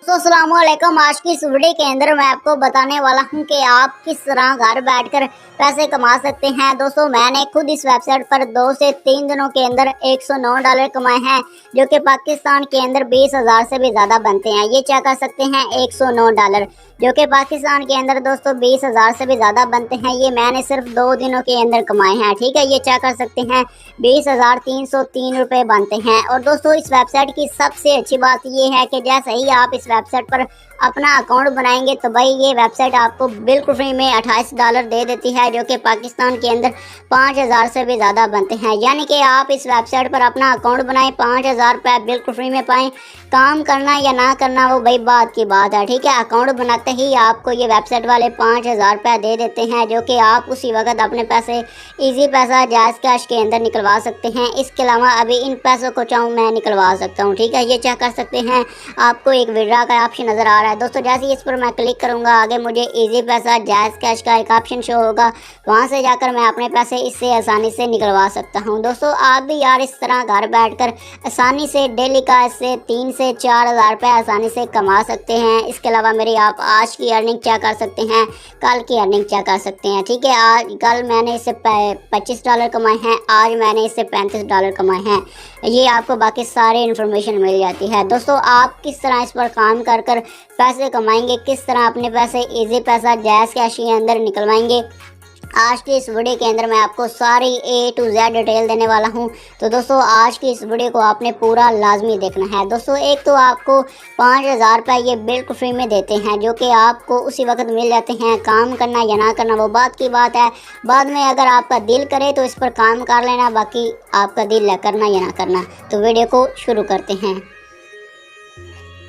अस्सलाम वालेकुम। आज की इस वीडियो के अंदर मैं आपको बताने वाला हूं कि आप किस तरह घर बैठकर पैसे कमा सकते हैं। दोस्तों मैंने खुद इस वेबसाइट पर 2 से 3 दिनों के अंदर $109 कमाए हैं, जो कि पाकिस्तान के अंदर 20,000 से भी ज़्यादा बनते हैं। ये चेक कर सकते हैं $109 जो कि पाकिस्तान के अंदर दोस्तों 20,000 से भी ज़्यादा बनते हैं। ये मैंने सिर्फ 2 दिनों के अंदर कमाए हैं। ठीक है, ये चेक कर सकते हैं 20,303 रुपये बनते हैं। और दोस्तों इस वेबसाइट की सबसे अच्छी बात ये है कि जैसे ही आप इस वेबसाइट पर अपना अकाउंट बनाएंगे तो भाई ये वेबसाइट आपको बिल्कुल फ्री में $28 दे देती है, जो कि पाकिस्तान के अंदर 5,000 से भी ज़्यादा बनते हैं। यानी कि आप इस वेबसाइट पर अपना अकाउंट बनाएं, 5,000 रुपये बिल्कुल फ्री में पाएँ। काम करना या ना करना वो भाई बात की बात है। ठीक है, अकाउंट बनाते ही आपको ये वेबसाइट वाले 5,000 रुपये दे देते हैं, जो कि आप उसी वक्त अपने पैसे ईजी पैसा जायज़ कैश के अंदर निकलवा सकते हैं। इसके अलावा अभी इन पैसों को चाहूँ मैं निकलवा सकता हूँ। ठीक है, ये चेक कर सकते हैं आपको एक विड्रॉ का ऑप्शन नज़र आ रहा है। दोस्तों जैसे ही इस पर मैं क्लिक करूंगा आगे मुझे इजी पैसा जायज़ कैश का एक ऑप्शन शो होगा, वहां से जाकर मैं अपने पैसे इससे आसानी से निकलवा सकता हूं। दोस्तों आप भी यार इस तरह घर बैठकर आसानी से डेली का इससे 3 से 4,000 रुपये आसानी से कमा सकते हैं। इसके अलावा मेरी आप आज की अर्निंग चेक कर सकते हैं, कल की अर्निंग चेक कर सकते हैं। ठीक है, आज कल मैंने इससे $25 कमाए हैं, आज मैंने इससे $35 कमाए हैं। ये आपको बाकी सारी इन्फॉर्मेशन मिल जाती है। दोस्तों आप किस तरह इस पर काम कर कर पैसे कमाएंगे, किस तरह अपने पैसे इजी पैसा जायज़ कैश के अंदर निकलवाएंगे, आज की इस वीडियो के अंदर मैं आपको सारी A to Z डिटेल देने वाला हूं। तो दोस्तों आज की इस वीडियो को आपने पूरा लाजमी देखना है। दोस्तों एक तो आपको 5,000 रुपये ये बिल्कुल फ्री में देते हैं, जो कि आपको उसी वक्त मिल जाते हैं। काम करना या ना करना वो बात की बात है, बाद में अगर आपका दिल करे तो इस पर काम कर लेना, बाकी आपका दिल है करना या ना करना। तो वीडियो को शुरू करते हैं।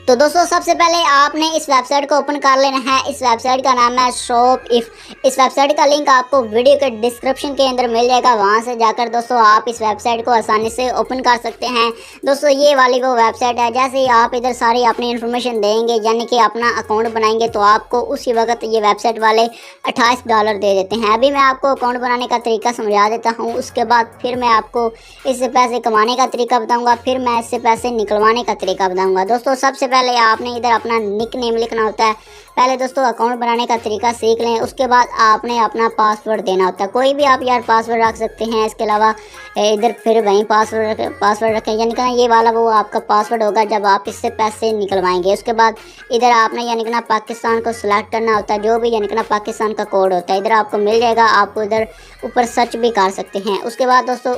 तो दोस्तों सबसे पहले आपने इस वेबसाइट को ओपन कर लेना है। इस वेबसाइट का नाम है शॉपिफ। इस वेबसाइट का लिंक आपको वीडियो के डिस्क्रिप्शन के अंदर मिल जाएगा, वहां से जाकर दोस्तों आप इस वेबसाइट को आसानी से ओपन कर सकते हैं। दोस्तों ये वाली वो वेबसाइट है, जैसे ही आप इधर सारी अपनी इन्फॉर्मेशन देंगे यानी कि अपना अकाउंट बनाएंगे तो आपको उसी वक्त ये वेबसाइट वाले $28 दे देते हैं। अभी मैं आपको अकाउंट बनाने का तरीका समझा देता हूँ, उसके बाद फिर मैं आपको इससे पैसे कमाने का तरीका बताऊँगा, फिर मैं इससे पैसे निकलवाने का तरीका बताऊँगा। दोस्तों सबसे पहले आपने इधर अपना निक नेम लिखना होता है। पहले दोस्तों अकाउंट बनाने का तरीका सीख लें, उसके बाद आपने अपना पासवर्ड देना होता है। कोई भी आप यार पासवर्ड रख सकते हैं। इसके अलावा इधर फिर वहीं पासवर्ड रखें, यानी कि ये वाला वो आपका पासवर्ड होगा जब आप इससे पैसे निकलवाएंगे। उसके बाद इधर आपने यानी कि पाकिस्तान को सिलेक्ट करना होता है, जो भी यानी कि पाकिस्तान का कोड होता है इधर आपको मिल जाएगा। आपको इधर ऊपर सर्च भी कर सकते हैं। उसके बाद दोस्तों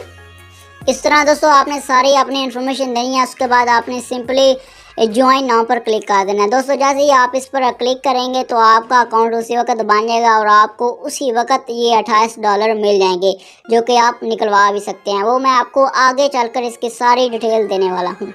इस तरह दोस्तों आपने सारी अपनी इन्फॉर्मेशन देनी है। उसके बाद आपने सिंपली ज्वाइन नाउ पर क्लिक कर देना है। दोस्तों जैसे ही आप इस पर क्लिक करेंगे तो आपका अकाउंट उसी वक्त बन जाएगा और आपको उसी वक्त ये $28 मिल जाएंगे, जो कि आप निकलवा भी सकते हैं। वो मैं आपको आगे चलकर इसकी सारी डिटेल देने वाला हूँ।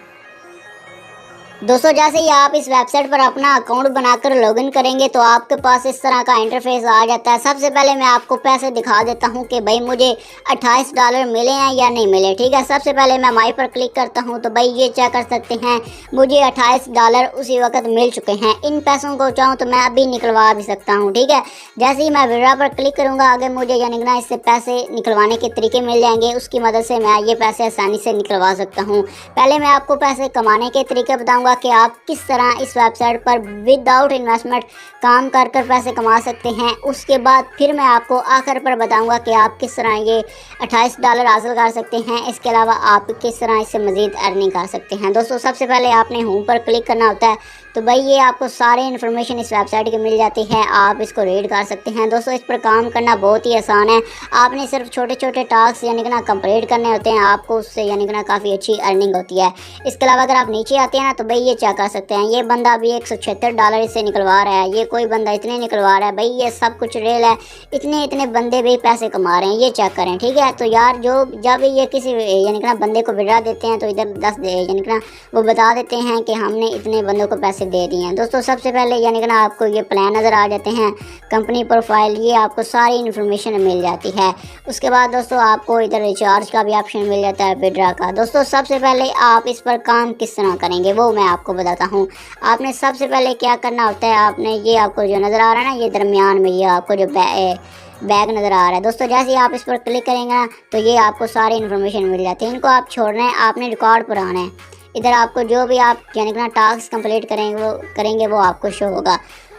दोस्तों जैसे ही आप इस वेबसाइट पर अपना अकाउंट बनाकर लॉगिन करेंगे तो आपके पास इस तरह का इंटरफेस आ जाता है। सबसे पहले मैं आपको पैसे दिखा देता हूं कि भाई मुझे $28 मिले हैं या नहीं मिले। ठीक है, सबसे पहले मैं माई पर क्लिक करता हूं तो भाई ये चेक कर सकते हैं मुझे $28 उसी वक्त मिल चुके हैं। इन पैसों को चाहूँ तो मैं अभी निकलवा भी सकता हूँ। ठीक है, जैसे ही मैं विड्रॉ पर क्लिक करूँगा आगे मुझे यानी कि इससे पैसे निकलवाने के तरीके मिल जाएंगे, उसकी मदद से मैं ये पैसे आसानी से निकलवा सकता हूँ। पहले मैं आपको पैसे कमाने के तरीके बताऊँगा कि आप किस तरह इस वेबसाइट पर विदाउट इन्वेस्टमेंट काम कर कर पैसे कमा सकते हैं। उसके बाद फिर मैं आपको आखिर पर बताऊंगा कि आप किस तरह ये $28 हासिल कर सकते हैं। इसके अलावा आप किस तरह इससे मज़ीद अर्निंग कर सकते हैं। दोस्तों सबसे पहले आपने होम पर क्लिक करना होता है, तो भाई ये आपको सारी इन्फॉर्मेशन इस वेबसाइट की मिल जाती है, आप इसको रीड कर सकते हैं। दोस्तों इस पर काम करना बहुत ही आसान है। आपने सिर्फ छोटे छोटे टास्क यानी कि कंप्लीट करने होते हैं, आपको उससे यानी कि काफ़ी अच्छी अर्निंग होती है। इसके अलावा अगर आप नीचे आते हैं ना तो भाई ये चेक कर सकते हैं ये बंदा अभी $176 इससे निकलवा रहा है, ये कोई बंदा इतने निकलवा रहा है। भाई ये सब कुछ रियल है, इतने बंदे भी पैसे कमा रहे हैं, ये चेक करें। ठीक है, तो यार जो जब ये किसी यानी कि बंदे को विड्रॉ देते हैं तो इधर 10 यानी कि वो बता देते हैं कि हमने इतने बंदों को पैसे दे दिए हैं। दोस्तों सबसे पहले यानी कि आपको ये प्लान नज़र आ जाते हैं, कंपनी प्रोफाइल, ये आपको सारी इन्फॉर्मेशन मिल जाती है। उसके बाद दोस्तों आपको इधर रिचार्ज का भी ऑप्शन मिल जाता है, विड्रॉ का। दोस्तों सबसे पहले आप इस पर काम किस तरह करेंगे वो मैं आपको बताता हूँ। आपने सबसे पहले क्या करना होता है, आपने ये आपको जो नज़र आ रहा है ना ये दरमियान में ये आपको जो बैग नज़र आ रहा है। दोस्तों जैसे ही आप इस पर क्लिक करेंगे ना तो ये आपको सारी इन्फॉर्मेशन मिल जाती है। इनको आप छोड़ना है, आपने रिकॉर्ड पर आना है। इधर आपको जो भी आप यानी कि ना टास्क कंप्लीट करेंगे वो आपको शो होगा।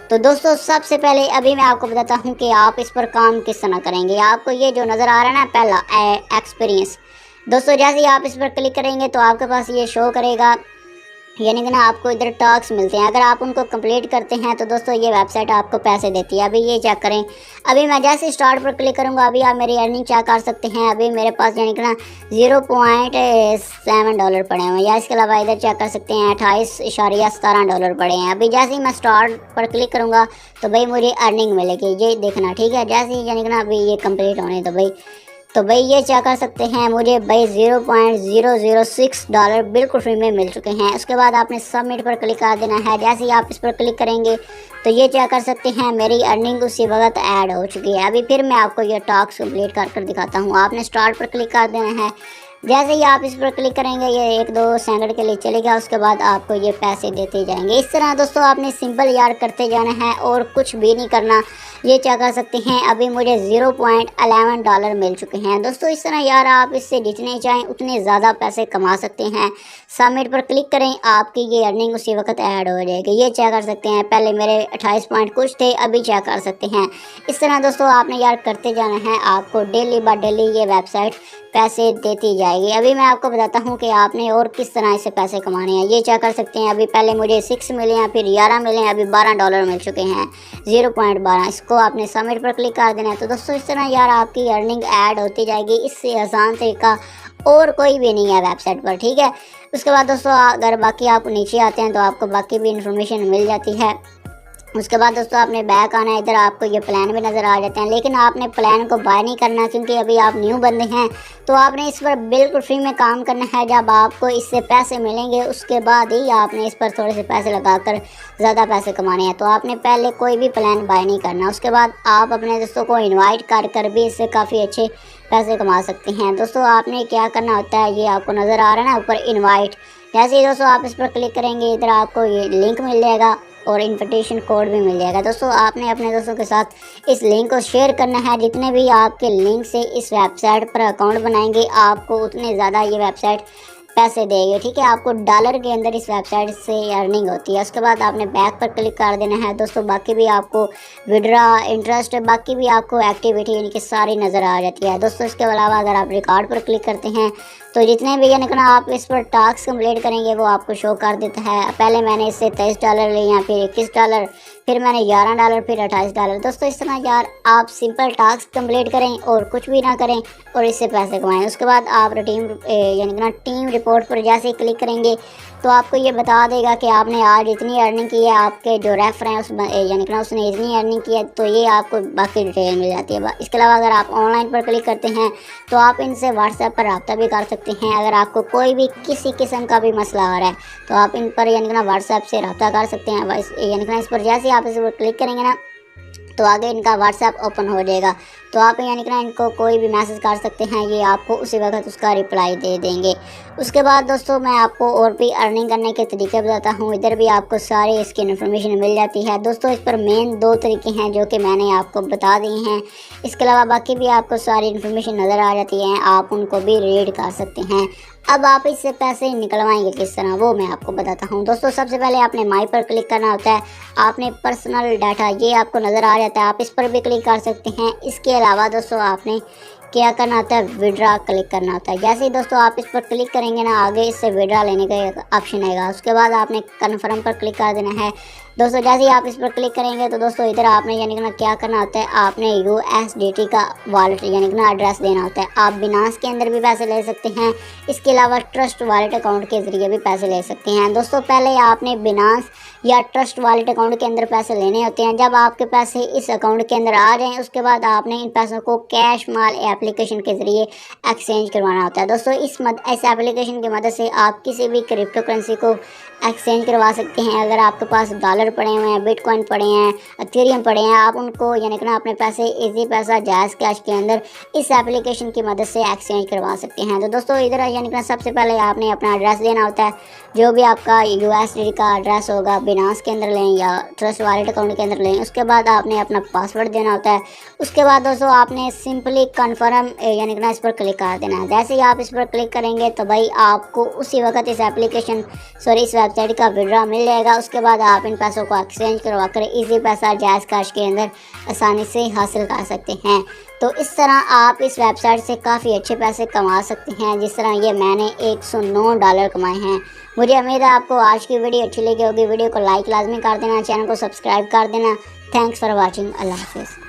तो दोस्तों सबसे पहले अभी मैं आपको बताता हूँ कि आप इस पर काम किस तरह करेंगे। आपको ये जो नज़र आ रहा है ना पहला एक्सपीरियंस, दोस्तों जैसे ही आप इस पर क्लिक करेंगे तो आपके पास ये शो करेगा, यानी कि ना आपको इधर टास्क मिलते हैं। अगर आप उनको कंप्लीट करते हैं तो दोस्तों ये वेबसाइट आपको पैसे देती है। अभी ये चेक करें, अभी मैं जैसे स्टार्ट पर क्लिक करूँगा अभी आप मेरी अर्निंग चेक कर सकते हैं। अभी मेरे पास यानी कि ना $0.7 पड़े हुए हैं, या इसके अलावा इधर चेक कर सकते हैं $28.17 पड़े हैं। अभी जैसे ही मैं स्टार्ट पर क्लिक करूँगा तो भाई मुझे अर्निंग मिलेगी, ये देखना, ठीक है। जैसे ही यानी कि ना अभी ये कंप्लीट होने तो भाई ये क्या कर सकते हैं, मुझे भाई $0.006 बिल्कुल फ्री में मिल चुके हैं। उसके बाद आपने सबमिट पर क्लिक कर देना है। जैसे ही आप इस पर क्लिक करेंगे तो ये क्या कर सकते हैं, मेरी अर्निंग उसी वक्त ऐड हो चुकी है। अभी फिर मैं आपको ये टास्क कंप्लीट कर दिखाता हूँ। आपने स्टार्ट पर क्लिक कर देना है। जैसे ही आप इस पर क्लिक करेंगे ये 1-2 सेकंड के लिए चलेगा, उसके बाद आपको ये पैसे देते जाएंगे। इस तरह दोस्तों आपने सिंपल यार करते जाना है और कुछ भी नहीं करना। ये क्या कर सकते हैं, अभी मुझे $0.11 मिल चुके हैं। दोस्तों इस तरह यार आप इससे जितने चाहें उतने ज़्यादा पैसे कमा सकते हैं। सबमिट पर क्लिक करें, आपकी ये अर्निंग उसी वक्त ऐड हो जाएगी। ये चेक कर सकते हैं, पहले मेरे 28 पॉइंट कुछ थे, अभी चेक कर सकते हैं। इस तरह दोस्तों आपने यार करते जाना है, आपको डेली बाय डेली ये वेबसाइट पैसे देती जाएगी। अभी मैं आपको बताता हूँ कि आपने और किस तरह से पैसे कमाने हैं। ये चेक कर सकते हैं, अभी पहले मुझे 6 मिले हैं, फिर 11 मिले हैं, अभी $12 मिल चुके हैं, 0.12। इसको आपने सबमिट पर क्लिक कर देना है। तो दोस्तों इस तरह यार आपकी अर्निंग ऐड होती जाएगी। इससे आसान तरीका और कोई भी नहीं है वेबसाइट पर, ठीक है। उसके बाद दोस्तों अगर बाकी आप नीचे आते हैं तो आपको बाकी भी इंफॉर्मेशन मिल जाती है। उसके बाद दोस्तों आपने बैक आना है, इधर आपको ये प्लान भी नज़र आ जाते हैं, लेकिन आपने प्लान को बाय नहीं करना क्योंकि अभी आप न्यू बंदे हैं। तो आपने इस पर बिल्कुल फ्री में काम करना है। जब आपको इससे पैसे मिलेंगे उसके बाद ही आपने इस पर थोड़े से पैसे लगाकर ज़्यादा पैसे कमाने हैं। तो आपने पहले कोई भी प्लान बाय नहीं करना। उसके बाद आप अपने दोस्तों को इन्वाइट कर भी इससे काफ़ी अच्छे पैसे कमा सकते हैं। दोस्तों आपने क्या करना होता है, ये आपको नज़र आ रहा है ना ऊपर इन्वाइट, जैसे ही दोस्तों आप इस पर क्लिक करेंगे इधर आपको ये लिंक मिल जाएगा और इन्विटेशन कोड भी मिल जाएगा। दोस्तों आपने अपने दोस्तों के साथ इस लिंक को शेयर करना है। जितने भी आपके लिंक से इस वेबसाइट पर अकाउंट बनाएंगे आपको उतने ज़्यादा ये वेबसाइट पैसे देंगे, ठीक है। आपको डॉलर के अंदर इस वेबसाइट से अर्निंग होती है। उसके बाद आपने बैक पर क्लिक कर देना है। दोस्तों बाकी भी आपको विड्रा, इंटरेस्ट, बाकी भी आपको एक्टिविटी यानी कि सारी नज़र आ जाती है। दोस्तों इसके अलावा अगर आप रिकॉर्ड पर क्लिक करते हैं तो जितने भी यानी कि ना आप इस पर टास्क कंप्लीट करेंगे वो आपको शो कर देता है। पहले मैंने इससे $23 लिए, फिर $21, फिर मैंने $11, फिर $28। दोस्तों इस तरह यार आप सिंपल टास्क कंप्लीट करें और कुछ भी ना करें और इससे पैसे कमाएं। उसके बाद आप यानी कि ना टीम रिपोर्ट पर जैसे ही क्लिक करेंगे तो आपको ये बता देगा कि आपने आज इतनी अर्निंग की है, आपके जो रेफर हैं उस यानी कि ना उसने इतनी अर्निंग की है, तो ये आपको बाकी डिटेल मिल जाती है। इसके अलावा अगर आप ऑनलाइन पर क्लिक करते हैं तो आप इनसे व्हाट्सएप पर रब्ता भी कर सकते हैं। अगर आपको कोई भी किसी किस्म का भी मसला आ रहा है तो आप इन पर यानी कि ना व्हाट्सएप से रब्ता कर सकते हैं। यानी कि ना इस पर जैसे ही आप इस पर क्लिक करेंगे ना तो आगे इनका व्हाट्सएप ओपन हो जाएगा। तो आप यानी कि ना इनको कोई भी मैसेज कर सकते हैं, ये आपको उसी वक्त उसका रिप्लाई दे देंगे। उसके बाद दोस्तों मैं आपको और भी अर्निंग करने के तरीके बताता हूँ। इधर भी आपको सारी इसकी इन्फॉर्मेशन मिल जाती है। दोस्तों इस पर मेन 2 तरीके हैं जो कि मैंने आपको बता दिए हैं। इसके अलावा बाकी भी आपको सारी इन्फॉर्मेशन नज़र आ जाती है, आप उनको भी रीड कर सकते हैं। अब आप इससे पैसे निकलवाएंगे किस तरह वो मैं आपको बताता हूँ। दोस्तों सबसे पहले आपने माई पर क्लिक करना होता है। आपने पर्सनल डाटा ये आपको नज़र आ जाता है, आप इस पर भी क्लिक कर सकते हैं। इसके अलावा दोस्तों आपने क्या करना होता है, विड्रा क्लिक करना होता है। जैसे ही दोस्तों आप इस पर क्लिक करेंगे ना आगे इससे विड्रा लेने का ऑप्शन आएगा। उसके बाद आपने कन्फर्म पर क्लिक कर देना है। दोस्तों जैसे ही आप इस पर क्लिक करेंगे तो दोस्तों इधर आपने यानी कि ना क्या करना होता है, आपने USDT का वॉलेट यानी कि ना एड्रेस देना होता है। आप बिनांस के अंदर भी पैसे ले सकते हैं, इसके अलावा ट्रस्ट वॉलेट अकाउंट के ज़रिए भी पैसे ले सकते हैं। दोस्तों पहले आपने बिनांस या ट्रस्ट वॉलेट अकाउंट के अंदर पैसे लेने होते हैं। जब आपके पैसे इस अकाउंट के अंदर आ जाएं उसके बाद आपने इन पैसों को कैश माल एप्लीकेशन के ज़रिए एक्सचेंज करवाना होता है। दोस्तों इस एप्लीकेशन की मदद से आप किसी भी क्रिप्टो करेंसी को एक्सचेंज करवा सकते हैं। अगर आपके पास डॉलर पड़े हुए हैं, बिटकॉइन पड़े हैं, इथेरियम पड़े हैं, आप उनको यानी कि ना अपने पैसे इजी पैसा जायज़ कैश के अंदर इस एप्लीकेशन की मदद से एक्सचेंज करवा सकते हैं। तो दोस्तों इधर यानी कि ना सबसे पहले आपने अपना एड्रेस देना होता है, जो भी आपका USD का एड्रेस होगा बिनांस के अंदर लें या ट्रस्ट वॉलेट अकाउंट के अंदर लें। उसके बाद आपने अपना पासवर्ड देना होता है। उसके बाद दोस्तों आपने सिंपली कन्फर्म यानी कि ना इस पर क्लिक कर देना है। जैसे ही आप इस पर क्लिक करेंगे तो भाई आपको उसी वक्त इस इस वेबसाइट का विड्रॉ मिल जाएगा। उसके बाद आप इन पैसों को एक्सचेंज करवा कर ईजी पैसा जायज़ कैश के अंदर आसानी से हासिल कर सकते हैं। तो इस तरह आप इस वेबसाइट से काफ़ी अच्छे पैसे कमा सकते हैं, जिस तरह ये मैंने $109 कमाए हैं। मुझे उम्मीद है आपको आज की वीडियो अच्छी लगी होगी। वीडियो को लाइक लाजमी कर देना, चैनल को सब्सक्राइब कर देना। Thanks for watching. अल्लाह हाफिज़।